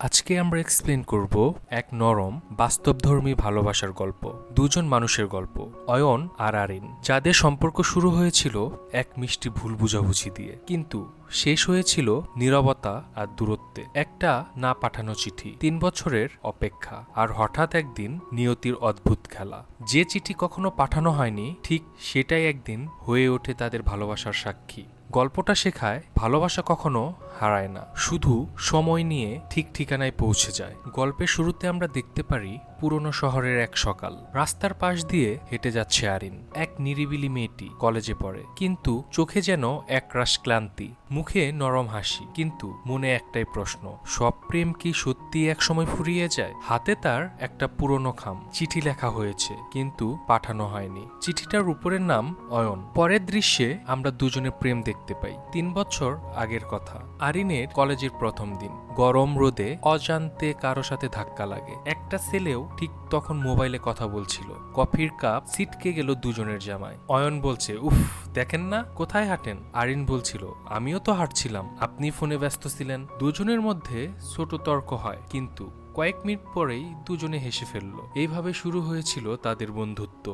আজকে আমরা এক্সপ্লেন করব এক নরম বাস্তবধর্মী ভালোবাসার গল্প। দুজন মানুষের গল্প, অয়ন আর আরিন, যাদের সম্পর্ক শুরু হয়েছিল এক মিষ্টি ভুল বুঝাবুঝি দিয়ে, কিন্তু শেষ হয়েছিল নীরবতা আর দূরত্বে। একটা না পাঠানো চিঠি, 3 বছরের অপেক্ষা, আর হঠাৎ একদিন নিয়তির অদ্ভুত খেলা। যে চিঠি কখনো পাঠানো হয়নি, ঠিক সেটাই একদিন হয়ে ওঠে তাদের ভালোবাসার সাক্ষী। গল্পটা শেখায় ভালোবাসা কখনো হারায় না, শুধু সময় নিয়ে ঠিক ঠিকানায় পৌঁছে যায়। গল্পের শুরুতে আমরা দেখতে পারি পুরনো শহরের এক সকাল। রাস্তার পাশ দিয়ে হেঁটে যাচ্ছে আরিন, এক নিরিবিলি মেয়েটি, কলেজে পড়ে, কিন্তু চোখে যেন একরাশ ক্লান্তি, মুখে নরম হাসি, কিন্তু মনে একটাই প্রশ্ন, সব প্রেম কি সত্যি একসময় ফুরিয়ে যায়? হাতে তার একটা পুরনো খাম, চিঠি লেখা হয়েছে কিন্তু পাঠানো হয়নি। চিঠিটার উপরের নাম অয়ন। পরের দৃশ্যে আমরা দুজনের প্রেম দেখতে পাই। 3 বছর আগের কথা। আরিনের কলেজের প্রথম দিন, গরম রোদে অজান্তে কারো সাথে ধাক্কা লাগে। একটা ছেলেও ঠিক তখন মোবাইলে কথা বলছিল। কফির কাপ ছিটকে গেল দুজনের জামায়। অয়ন বলছে, উফ, দেখেন না কোথায় হাঁটেন? আরিন বলছিল, আমিও তো হাঁটছিলাম, আপনি ফোনে ব্যস্ত ছিলেন। দুজনের মধ্যে ছোট তর্ক হয়, কিন্তু কয়েক মিনিট পরেই দুজনে হেসে ফেলল। এইভাবে শুরু হয়েছিল তাদের বন্ধুত্ব।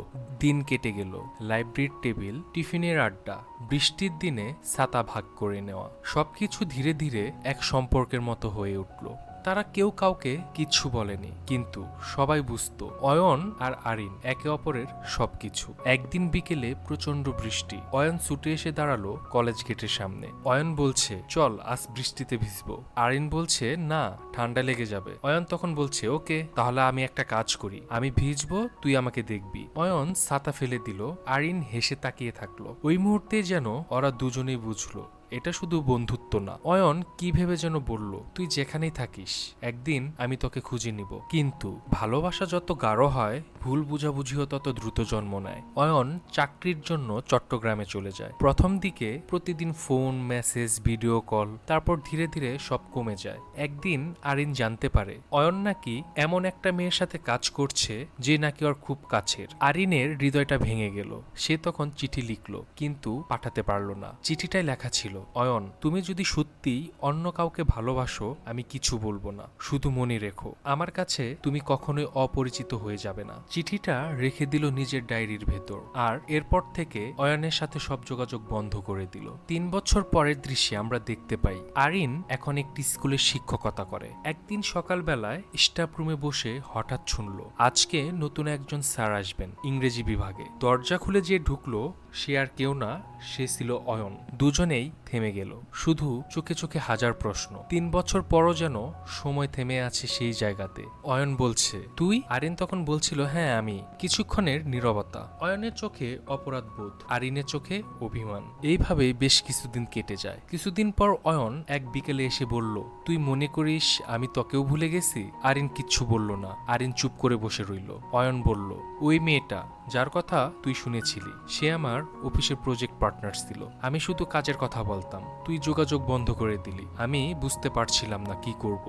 দিন কেটে গেল, লাইব্রেরির টেবিল, টিফিনের আড্ডা, বৃষ্টির দিনে ছাতা ভাগ করে নেওয়া, সবকিছু ধীরে ধীরে এক সম্পর্কের মতো হয়ে উঠল। তারা কেউ কাউকে কিচ্ছু বলেনি, কিন্তু সবাই বুঝতো অয়ন আর আরিন একে অপরের সবকিছু। একদিন বিকেলে প্রচন্ড বৃষ্টি। অয়ন ছুটে এসে দাঁড়ালো কলেজ গেটের সামনে। অয়ন বলছে, চল আজ বৃষ্টিতে ভিজবো। আরিন বলছে, না, ঠান্ডা লেগে যাবে। অয়ন তখন বলছে, ওকে, তাহলে আমি একটা কাজ করি, আমি ভিজবো, তুই আমাকে দেখবি। অয়ন ছাতা ফেলে দিল। আরিন হেসে তাকিয়ে থাকলো। ওই মুহূর্তে যেন ওরা দুজনেই বুঝলো এটা শুধু বন্ধুত্ব না। অয়ন কি ভেবে যেন বলল, তুই যেখানেই থাকিস, একদিন আমি তোকে খুঁজে নিব। কিন্তু ভালোবাসা যত গাঢ় হয়, ভুল বুঝাবুঝিও তত দ্রুত জন্ম নেয়। অয়ন চাকরির জন্য চট্টগ্রামে চলে যায়। প্রথম দিকে প্রতিদিন ফোন, মেসেজ, ভিডিও কল, তারপর ধীরে ধীরে সব কমে যায়। একদিন আরিন জানতে পারে অয়ন নাকি এমন একটা মেয়ের সাথে কাজ করছে যে নাকি ওর খুব কাছের। আরিনের হৃদয়টা ভেঙে গেল। সে তখন চিঠি লিখলো, কিন্তু পাঠাতে পারলো না। চিঠিটায় লেখা ছিল, অয়ন, তুমি যদি সত্যিই অন্য কাউকে ভালোবাসো, আমি কিছু বলবো না, শুধু মনে রেখো, আমার কাছে তুমি কখনোই অপরিচিত হয়ে যাবে না। চিঠিটা রেখে দিল নিজের ডায়েরির ভেতর, আর এরপর থেকে অয়নের সাথে সব যোগাযোগ বন্ধ করে দিল। 3 বছর পরের দৃশ্যে আমরা দেখতে পাই আরিন এখন একটি স্কুলে শিক্ষকতা করে। একদিন সকালবেলায় স্টাফ রুমে বসে হঠাৎ শুনলো আজকে নতুন একজন স্যার আসবেন ইংরেজি বিভাগে। দরজা খুলে যে ঢুকলো সে আর কেউ না, সে ছিল অয়ন। দুজনেই থেমে গেল, শুধু চোখে চোখে হাজার প্রশ্ন। 3 বছর পরও যেন সময় থেমে আছে সেই জায়গাতে। অয়ন বলছে, তুই? আরিন তখন বলছিল, হ্যাঁ আমি। কিছুক্ষণের নীরবতা। অয়নের চোখে অপরাধ বোধ, আরিনের চোখে অভিমান। এইভাবে বেশ কিছুদিন কেটে যায়। কিছুদিন পর অয়ন এক বিকেলে এসে বলল, তুই মনে করিস আমি তোকেও ভুলে গেছি? আরিন কিচ্ছু বলল না। আরিন চুপ করে বসে রইল। অয়ন বলল, ওই মেয়েটা যার কথা তুই শুনেছিলি, সে আমার অফিসের প্রজেক্ট পার্টনার ছিল। আমি শুধু কাজের কথা বলতাম, তুই যোগাযোগ বন্ধ করে দিলি। আমি বুঝতে পারছিলাম না কি করব।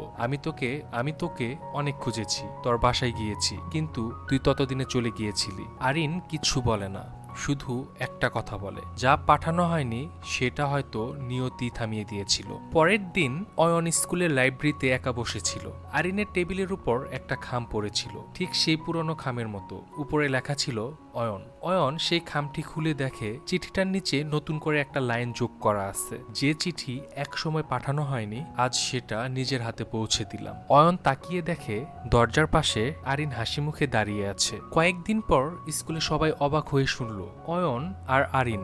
আমি তোকে অনেক খুঁজেছি, তোর বাসায় গিয়েছি, কিন্তু তুই ততদিনে চলে গিয়েছিলি। আরিন কিচ্ছু বলে না, শুধু একটা কথা বলে, যা পাঠানো হয়নি সেটা হয়তো নিয়তি থামিয়ে দিয়েছিল। পরের দিন অয়ন স্কুলের লাইব্রেরিতে একা বসেছিল। আরিনের টেবিলের উপর একটা খাম পড়েছিল, ঠিক সেই পুরনো খামের মতো। উপরে লেখা ছিল অয়ন। অয়ন সেই খামটি খুলে দেখে চিঠিটার নিচে নতুন করে একটা লাইন যোগ করা আছে, যে চিঠি এক সময় পাঠানো হয়নি, আজ সেটা নিজের হাতে পৌঁছে দিলাম। অয়ন তাকিয়ে দেখে দরজার পাশে আরিন হাসি মুখে দাঁড়িয়ে আছে। কয়েকদিন পর স্কুলে সবাই অবাক হয়ে শুনল অয়ন আর আরিন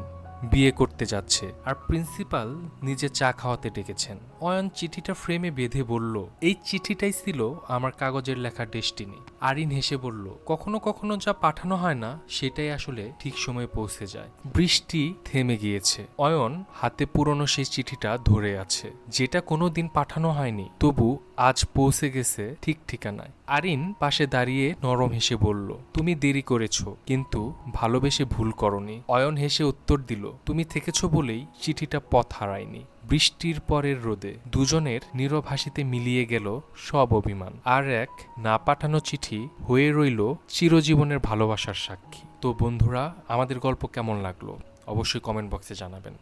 বিয়ে করতে যাচ্ছে, আর প্রিন্সিপাল নিজে চা খাওয়াতে ডেকেছেন। অয়ন চিঠিটা ফ্রেমে বেঁধে বলল, এই চিঠিটাই ছিল আমার কাগজের লেখা ডেস্টিনি। আরিন হেসে বলল, কখনো কখনো যা পাঠানো হয় না সেটাই আসলে ঠিক সময়ে পৌঁছে যায়। বৃষ্টি থেমে গিয়েছে। অয়ন হাতে পুরনো সেই চিঠিটা ধরে আছে, যেটা কোনোদিন পাঠানো হয়নি, তবু আজ পৌঁছে গেছে ঠিক ঠিকানায়। আরিন পাশে দাঁড়িয়ে নরম হেসে বলল, তুমি দেরি করেছ, কিন্তু ভালোবেসে ভুল করনি। অয়ন হেসে উত্তর দিল, তুমি থেকেছ বলেই চিঠিটা পথ হারায়নি। বৃষ্টির পরের রোদে দুজনের নীরব হাসিতে মিলিয়ে গেল সব অভিমান, আর এক না পাঠানো চিঠি হয়ে রইল চিরজীবনের ভালোবাসার সাক্ষী। তো বন্ধুরা, আমাদের গল্প কেমন লাগলো অবশ্যই কমেন্ট বক্সে জানাবেন।